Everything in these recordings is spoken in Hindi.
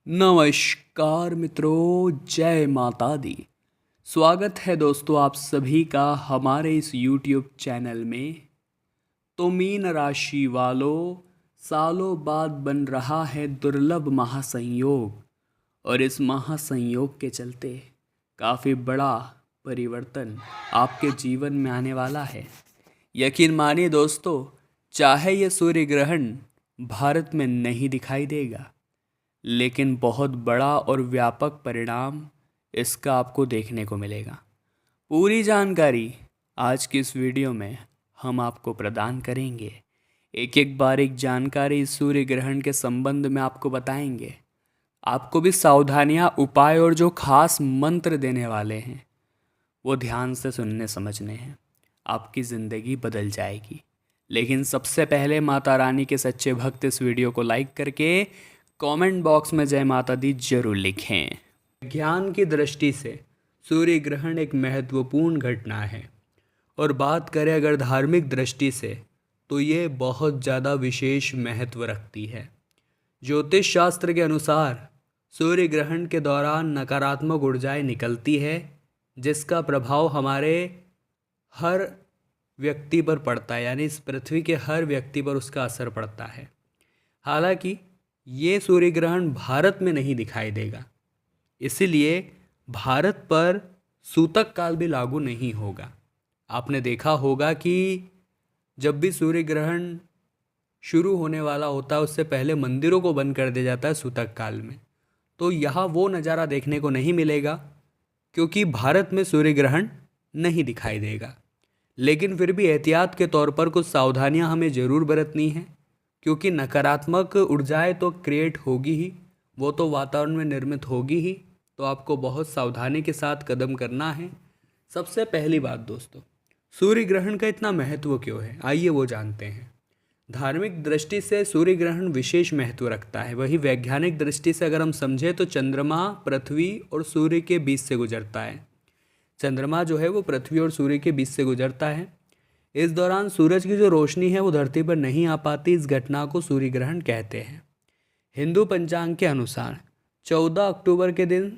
नमस्कार मित्रों, जय माता दी। स्वागत है दोस्तों आप सभी का हमारे इस YouTube चैनल में। तो मीन राशि वालों, सालों बाद बन रहा है दुर्लभ महासंयोग और इस महासंयोग के चलते काफ़ी बड़ा परिवर्तन आपके जीवन में आने वाला है। यकीन मानिए दोस्तों, चाहे ये सूर्य ग्रहण भारत में नहीं दिखाई देगा, लेकिन बहुत बड़ा और व्यापक परिणाम इसका आपको देखने को मिलेगा। पूरी जानकारी आज की इस वीडियो में हम आपको प्रदान करेंगे। एक एक बारीक जानकारी इस सूर्य ग्रहण के संबंध में आपको बताएंगे। आपको भी सावधानियां, उपाय और जो खास मंत्र देने वाले हैं वो ध्यान से सुनने समझने हैं। आपकी ज़िंदगी बदल जाएगी। लेकिन सबसे पहले माता रानी के सच्चे भक्त इस वीडियो को लाइक करके कमेंट बॉक्स में जय माता दी जरूर लिखें। ज्ञान की दृष्टि से सूर्य ग्रहण एक महत्वपूर्ण घटना है और बात करें अगर धार्मिक दृष्टि से तो ये बहुत ज़्यादा विशेष महत्व रखती है। ज्योतिष शास्त्र के अनुसार सूर्य ग्रहण के दौरान नकारात्मक ऊर्जाएं निकलती है, जिसका प्रभाव हमारे हर व्यक्ति पर पड़ता है, यानी इस पृथ्वी के हर व्यक्ति पर उसका असर पड़ता है। हालांकि ये सूर्य ग्रहण भारत में नहीं दिखाई देगा, इसीलिए भारत पर सूतक काल भी लागू नहीं होगा। आपने देखा होगा कि जब भी सूर्य ग्रहण शुरू होने वाला होता है उससे पहले मंदिरों को बंद कर दिया जाता है सूतक काल में। तो यहाँ वो नज़ारा देखने को नहीं मिलेगा क्योंकि भारत में सूर्य ग्रहण नहीं दिखाई देगा। लेकिन फिर भी एहतियात के तौर पर कुछ सावधानियाँ हमें ज़रूर बरतनी हैं, क्योंकि नकारात्मक ऊर्जाएं तो क्रिएट होगी ही, वो तो वातावरण में निर्मित होगी ही। तो आपको बहुत सावधानी के साथ कदम करना है। सबसे पहली बात दोस्तों, सूर्य ग्रहण का इतना महत्व क्यों है, आइए वो जानते हैं। धार्मिक दृष्टि से सूर्य ग्रहण विशेष महत्व रखता है। वही वैज्ञानिक दृष्टि से अगर हम समझें तो चंद्रमा पृथ्वी और सूर्य के बीच से गुजरता है। चंद्रमा जो है वो पृथ्वी और सूर्य के बीच से गुजरता है। इस दौरान सूरज की जो रोशनी है वो धरती पर नहीं आ पाती। इस घटना को सूर्य ग्रहण कहते हैं। हिंदू पंचांग के अनुसार 14 अक्टूबर के दिन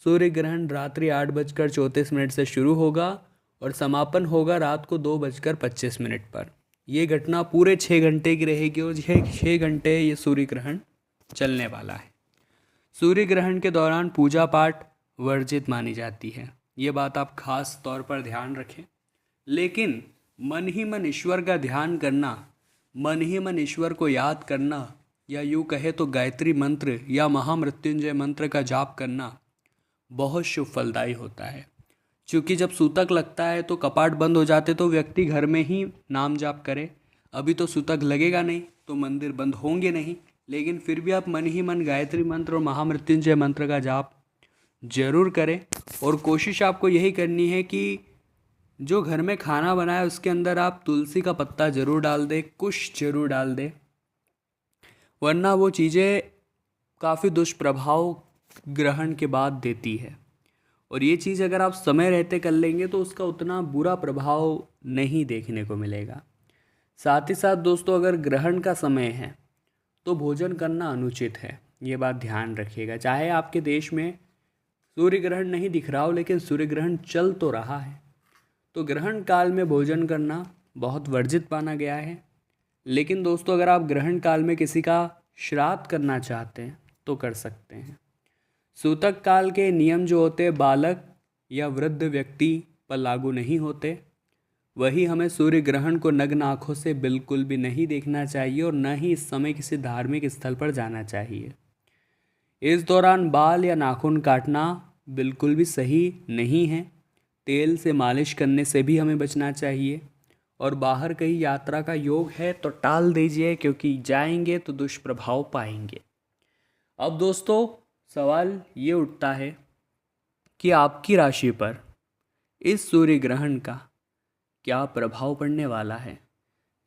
सूर्य ग्रहण रात्रि 8:34 से शुरू होगा और समापन होगा रात को 2:25 पर। ये घटना पूरे 6 घंटे की रहेगी और 6 घंटे ये सूर्य ग्रहण चलने वाला है। सूर्य ग्रहण के दौरान पूजा पाठ वर्जित मानी जाती है, ये बात आप खास तौर पर ध्यान रखें। लेकिन मन ही मन ईश्वर का ध्यान करना, मन ही मन ईश्वर को याद करना, या यूँ कहे तो गायत्री मंत्र या महामृत्युंजय मंत्र का जाप करना बहुत शुभ फलदायी होता है। क्योंकि जब सूतक लगता है तो कपाट बंद हो जाते तो व्यक्ति घर में ही नाम जाप करे। अभी तो सूतक लगेगा नहीं तो मंदिर बंद होंगे नहीं, लेकिन फिर भी आप मन ही मन गायत्री मंत्र और महामृत्युंजय मंत्र का जाप जरूर करें। और कोशिश आपको यही करनी है कि जो घर में खाना बनाए उसके अंदर आप तुलसी का पत्ता ज़रूर डाल दें, कुश ज़रूर डाल दें, वरना वो चीज़ें काफ़ी दुष्प्रभाव ग्रहण के बाद देती है। और ये चीज़ अगर आप समय रहते कर लेंगे तो उसका उतना बुरा प्रभाव नहीं देखने को मिलेगा। साथ ही साथ दोस्तों, अगर ग्रहण का समय है तो भोजन करना अनुचित है, ये बात ध्यान रखिएगा। चाहे आपके देश में सूर्य ग्रहण नहीं दिख रहा हो, लेकिन सूर्य ग्रहण चल तो रहा है, तो ग्रहण काल में भोजन करना बहुत वर्जित माना गया है। लेकिन दोस्तों, अगर आप ग्रहण काल में किसी का श्राद्ध करना चाहते हैं तो कर सकते हैं। सूतक काल के नियम जो होते हैं बालक या वृद्ध व्यक्ति पर लागू नहीं होते। वही हमें सूर्य ग्रहण को नग्न आँखों से बिल्कुल भी नहीं देखना चाहिए और न ही इस समय किसी धार्मिक स्थल पर जाना चाहिए। इस दौरान बाल या नाखून काटना बिल्कुल भी सही नहीं है। तेल से मालिश करने से भी हमें बचना चाहिए। और बाहर कहीं यात्रा का योग है तो टाल दीजिए, क्योंकि जाएंगे तो दुष्प्रभाव पाएंगे। अब दोस्तों, सवाल ये उठता है कि आपकी राशि पर इस सूर्य ग्रहण का क्या प्रभाव पड़ने वाला है,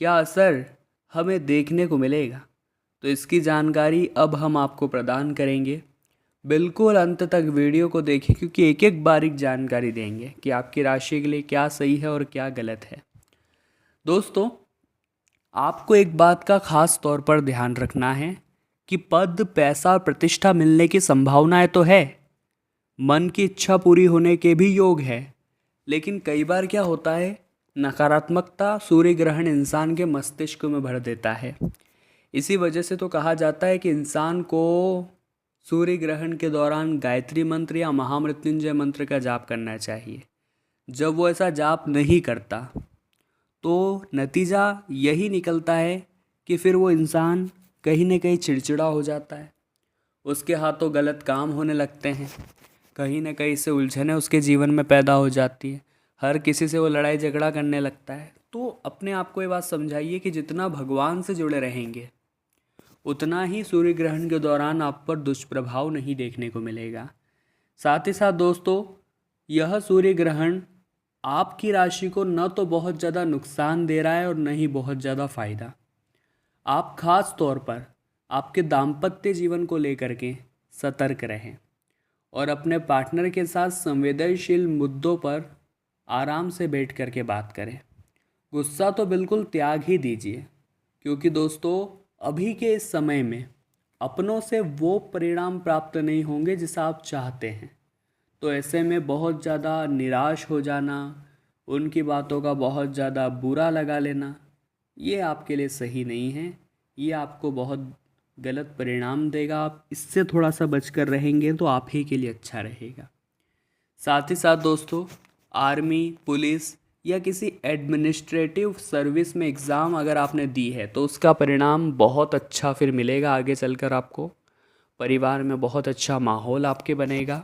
क्या असर हमें देखने को मिलेगा। तो इसकी जानकारी अब हम आपको प्रदान करेंगे। बिल्कुल अंत तक वीडियो को देखें, क्योंकि एक एक बारीक जानकारी देंगे कि आपकी राशि के लिए क्या सही है और क्या गलत है। दोस्तों, आपको एक बात का खास तौर पर ध्यान रखना है कि पद, पैसा, प्रतिष्ठा मिलने की संभावनाएं तो है, मन की इच्छा पूरी होने के भी योग है, लेकिन कई बार क्या होता है, नकारात्मकता सूर्य ग्रहण इंसान के मस्तिष्क में भर देता है। इसी वजह से तो कहा जाता है कि इंसान को सूर्य ग्रहण के दौरान गायत्री मंत्र या महामृत्युंजय मंत्र का जाप करना चाहिए। जब वो ऐसा जाप नहीं करता तो नतीजा यही निकलता है कि फिर वो इंसान कहीं न कहीं चिड़चिड़ा हो जाता है, उसके हाथों गलत काम होने लगते हैं, कहीं ना कहीं से उलझनें उसके जीवन में पैदा हो जाती है, हर किसी से वो लड़ाई झगड़ा करने लगता है। तो अपने आप को ये बात समझाइए कि जितना भगवान से जुड़े रहेंगे उतना ही सूर्य ग्रहण के दौरान आप पर दुष्प्रभाव नहीं देखने को मिलेगा। साथ ही साथ दोस्तों, यह सूर्य ग्रहण आपकी राशि को न तो बहुत ज़्यादा नुकसान दे रहा है और न ही बहुत ज़्यादा फायदा। आप खास तौर पर आपके दाम्पत्य जीवन को लेकर के सतर्क रहें और अपने पार्टनर के साथ संवेदनशील मुद्दों पर आराम से बैठ कर के बात करें। गुस्सा तो बिल्कुल त्याग ही दीजिए, क्योंकि दोस्तों अभी के इस समय में अपनों से वो परिणाम प्राप्त नहीं होंगे जिसे आप चाहते हैं। तो ऐसे में बहुत ज़्यादा निराश हो जाना, उनकी बातों का बहुत ज़्यादा बुरा लगा लेना, ये आपके लिए सही नहीं है। ये आपको बहुत गलत परिणाम देगा। आप इससे थोड़ा सा बचकर रहेंगे तो आप ही के लिए अच्छा रहेगा। साथ ही साथ दोस्तों, आर्मी, पुलिस या किसी एडमिनिस्ट्रेटिव सर्विस में एग्ज़ाम अगर आपने दी है तो उसका परिणाम बहुत अच्छा फिर मिलेगा आगे चलकर आपको। परिवार में बहुत अच्छा माहौल आपके बनेगा।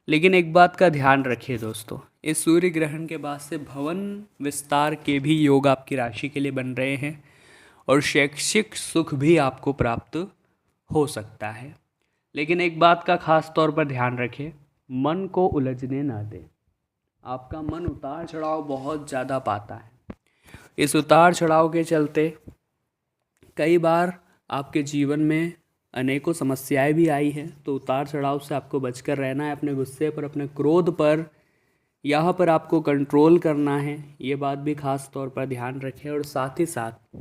लेकिन एक बात का ध्यान रखिए दोस्तों, इस सूर्य ग्रहण के बाद से भवन विस्तार के भी योग आपकी राशि के लिए बन रहे हैं और शैक्षिक सुख भी आपको प्राप्त हो सकता है। लेकिन एक बात का खास तौर पर ध्यान रखें, मन को उलझने ना दें। आपका मन उतार चढ़ाव बहुत ज़्यादा पाता है। इस उतार चढ़ाव के चलते कई बार आपके जीवन में अनेकों समस्याएं भी आई हैं। तो उतार चढ़ाव से आपको बचकर रहना है। अपने गुस्से पर, अपने क्रोध पर, यहाँ पर आपको कंट्रोल करना है। ये बात भी खास तौर पर ध्यान रखें। और साथ ही साथ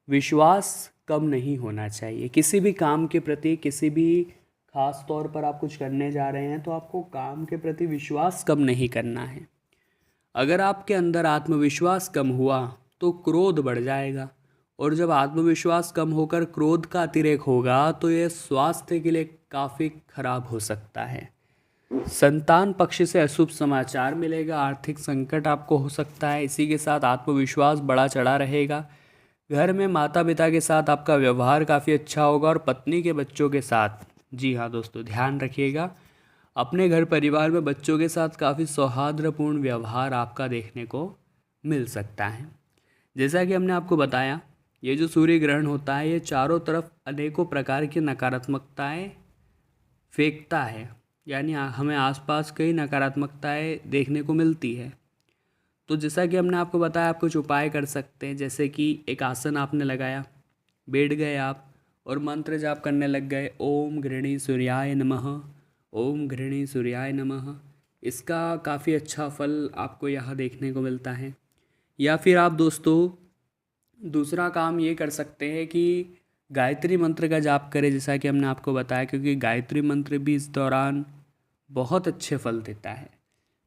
विश्वास कम नहीं होना चाहिए किसी भी काम के प्रति। किसी भी खास तौर पर आप कुछ करने जा रहे हैं तो आपको काम के प्रति विश्वास कम नहीं करना है। अगर आपके अंदर आत्मविश्वास कम हुआ तो क्रोध बढ़ जाएगा, और जब आत्मविश्वास कम होकर क्रोध का अतिरेक होगा तो यह स्वास्थ्य के लिए काफ़ी खराब हो सकता है। संतान पक्ष से अशुभ समाचार मिलेगा, आर्थिक संकट आपको हो सकता है। इसी के साथ आत्मविश्वास बढ़ा चढ़ा रहेगा। घर में माता पिता के साथ आपका व्यवहार काफ़ी अच्छा होगा और पत्नी के बच्चों के साथ, जी हाँ दोस्तों ध्यान रखिएगा, अपने घर परिवार में बच्चों के साथ काफ़ी सौहार्दपूर्ण व्यवहार आपका देखने को मिल सकता है। जैसा कि हमने आपको बताया, ये जो सूर्य ग्रहण होता है ये चारों तरफ अनेकों प्रकार की नकारात्मकताएं फेंकता है, यानी हमें आसपास कई नकारात्मकताएं देखने को मिलती है। तो जैसा कि हमने आपको बताया, आप कुछ उपाय कर सकते हैं। जैसे कि एक आसन आपने लगाया, बैठ गए आप और मंत्र जाप करने लग गए, ओम गृणी सूर्याय नमः, ओम गृणी सूर्याय नमः। इसका काफ़ी अच्छा फल आपको यहाँ देखने को मिलता है। या फिर आप दोस्तों दूसरा काम ये कर सकते हैं कि गायत्री मंत्र का जाप करें, जैसा कि हमने आपको बताया, क्योंकि गायत्री मंत्र भी इस दौरान बहुत अच्छे फल देता है।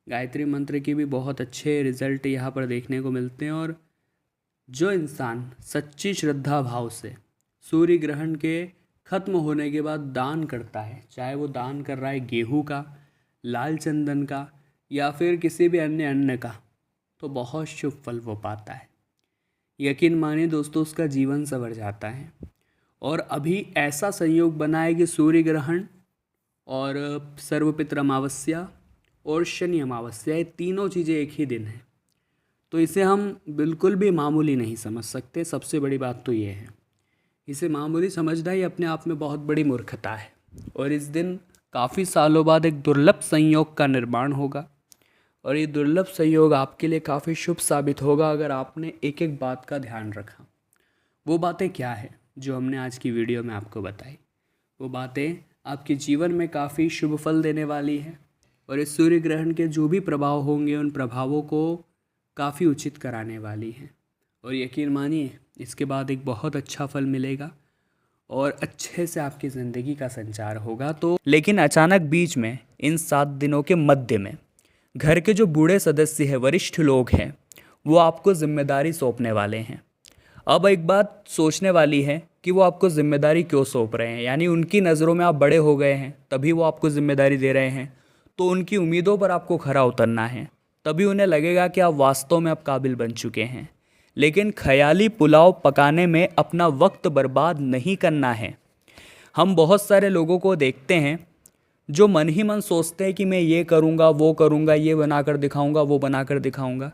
गायत्री मंत्र की भी बहुत अच्छे रिजल्ट यहाँ पर देखने को मिलते हैं। और जो इंसान सच्ची श्रद्धा भाव से सूर्य ग्रहण के खत्म होने के बाद दान करता है, चाहे वो दान कर रहा है गेहूं का, लाल चंदन का या फिर किसी भी अन्य अन्न का, तो बहुत शुभ फल वो पाता है। यकीन मानिए दोस्तों, उसका जीवन संवर जाता है। और अभी ऐसा संयोग बना है कि सूर्य ग्रहण और सर्वपित्र अमावस्या और शनि अमावस्या, ये तीनों चीज़ें एक ही दिन है। तो इसे हम बिल्कुल भी मामूली नहीं समझ सकते। सबसे बड़ी बात तो ये है, इसे मामूली समझना ही अपने आप में बहुत बड़ी मूर्खता है। और इस दिन काफ़ी सालों बाद एक दुर्लभ संयोग का निर्माण होगा, और ये दुर्लभ संयोग आपके लिए काफ़ी शुभ साबित होगा अगर आपने एक एक बात का ध्यान रखा। वो बातें क्या है जो हमने आज की वीडियो में आपको बताई, वो बातें आपके जीवन में काफ़ी शुभ फल देने वाली है। और इस सूर्य ग्रहण के जो भी प्रभाव होंगे उन प्रभावों को काफ़ी उचित कराने वाली हैं। और यकीन मानिए इसके बाद एक बहुत अच्छा फल मिलेगा। और अच्छे से आपकी ज़िंदगी का संचार होगा। तो लेकिन अचानक बीच में इन 7 दिनों के मध्य में घर के जो बूढ़े सदस्य हैं, वरिष्ठ लोग हैं, वो आपको जिम्मेदारी सौंपने वाले हैं। अब एक बात सोचने वाली है कि वो आपको जिम्मेदारी क्यों सौंप रहे हैं, यानी उनकी नज़रों में आप बड़े हो गए हैं तभी वो आपको जिम्मेदारी दे रहे हैं। तो उनकी उम्मीदों पर आपको खरा उतरना है, तभी उन्हें लगेगा कि आप वास्तव में अब काबिल बन चुके हैं। लेकिन ख्याली पुलाव पकाने में अपना वक्त बर्बाद नहीं करना है। हम बहुत सारे लोगों को देखते हैं जो मन ही मन सोचते हैं कि मैं ये करूँगा, वो करूँगा, ये बनाकर दिखाऊँगा, वो बनाकर दिखाऊँगा,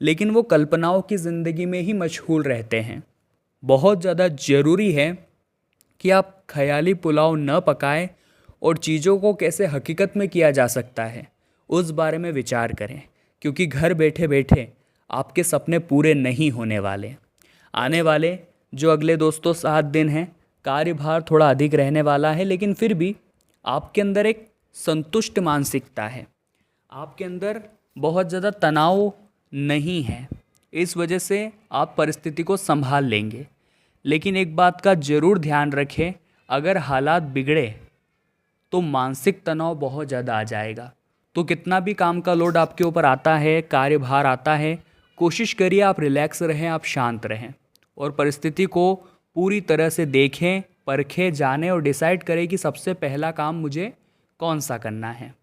लेकिन वो कल्पनाओं की ज़िंदगी में ही मशगूल रहते हैं। बहुत ज़्यादा ज़रूरी है कि आप ख्याली पुलाव न पकाएं और चीज़ों को कैसे हकीकत में किया जा सकता है उस बारे में विचार करें, क्योंकि घर बैठे बैठे आपके सपने पूरे नहीं होने वाले। आने वाले जो अगले दोस्तों 7 दिन हैं, कार्यभार थोड़ा अधिक रहने वाला है, लेकिन फिर भी आपके अंदर एक संतुष्ट मानसिकता है, आपके अंदर बहुत ज़्यादा तनाव नहीं है। इस वजह से आप परिस्थिति को संभाल लेंगे। लेकिन एक बात का ज़रूर ध्यान रखें, अगर हालात बिगड़े तो मानसिक तनाव बहुत ज़्यादा आ जाएगा। तो कितना भी काम का लोड आपके ऊपर आता है, कार्यभार आता है, कोशिश करिए आप रिलैक्स रहें, आप शांत रहें और परिस्थिति को पूरी तरह से देखें, परखें, जानें और डिसाइड करें कि सबसे पहला काम मुझे कौन सा करना है।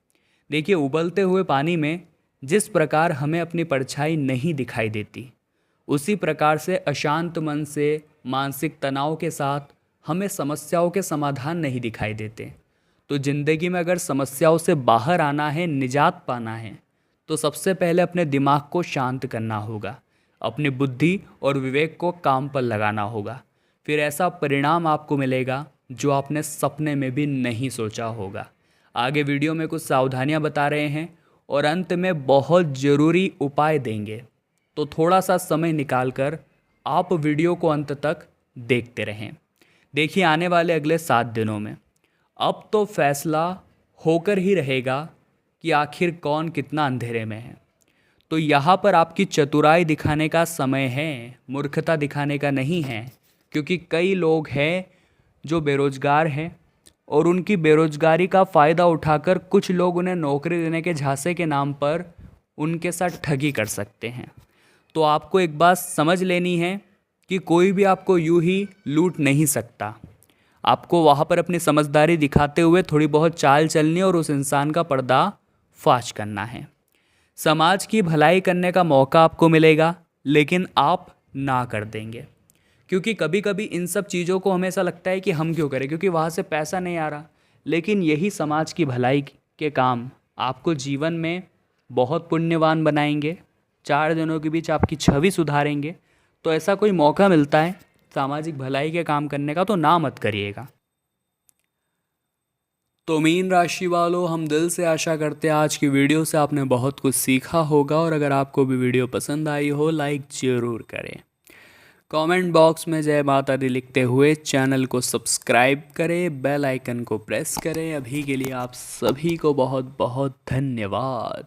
देखिए, उबलते हुए पानी में जिस प्रकार हमें अपनी परछाई नहीं दिखाई देती, उसी प्रकार से अशांत मन से, मानसिक तनाव के साथ हमें समस्याओं के समाधान नहीं दिखाई देते। तो ज़िंदगी में अगर समस्याओं से बाहर आना है, निजात पाना है, तो सबसे पहले अपने दिमाग को शांत करना होगा, अपनी बुद्धि और विवेक को काम पर लगाना होगा। फिर ऐसा परिणाम आपको मिलेगा जो आपने सपने में भी नहीं सोचा होगा। आगे वीडियो में कुछ सावधानियां बता रहे हैं और अंत में बहुत ज़रूरी उपाय देंगे। तो थोड़ा सा समय निकालकर आप वीडियो को अंत तक देखते रहें। देखिए, आने वाले अगले 7 दिनों में अब तो फैसला होकर ही रहेगा कि आखिर कौन कितना अंधेरे में है। तो यहाँ पर आपकी चतुराई दिखाने का समय है, मूर्खता दिखाने का नहीं है, क्योंकि कई लोग हैं जो बेरोजगार हैं और उनकी बेरोजगारी का फ़ायदा उठाकर कुछ लोग उन्हें नौकरी देने के झांसे के नाम पर उनके साथ ठगी कर सकते हैं। तो आपको एक बात समझ लेनी है कि कोई भी आपको यूं ही लूट नहीं सकता। आपको वहाँ पर अपनी समझदारी दिखाते हुए थोड़ी बहुत चाल चलनी और उस इंसान का पर्दा फाश करना है। समाज की भलाई करने का मौका आपको मिलेगा, लेकिन आप ना कर देंगे, क्योंकि कभी कभी इन सब चीज़ों को हमेशा लगता है कि हम क्यों करें, क्योंकि वहाँ से पैसा नहीं आ रहा। लेकिन यही समाज की भलाई के काम आपको जीवन में बहुत पुण्यवान बनाएंगे, 4 जनों के बीच आपकी छवि सुधारेंगे। तो ऐसा कोई मौका मिलता है सामाजिक भलाई के काम करने का, तो ना मत करिएगा। तो मीन राशि वालों, हम दिल से आशा करते हैं आज की वीडियो से आपने बहुत कुछ सीखा होगा, और अगर आपको भी वीडियो पसंद आई हो लाइक ज़रूर करें। कमेंट बॉक्स में जय माता दी लिखते हुए चैनल को सब्सक्राइब करें, बेल आइकन को प्रेस करें। अभी के लिए आप सभी को बहुत बहुत धन्यवाद।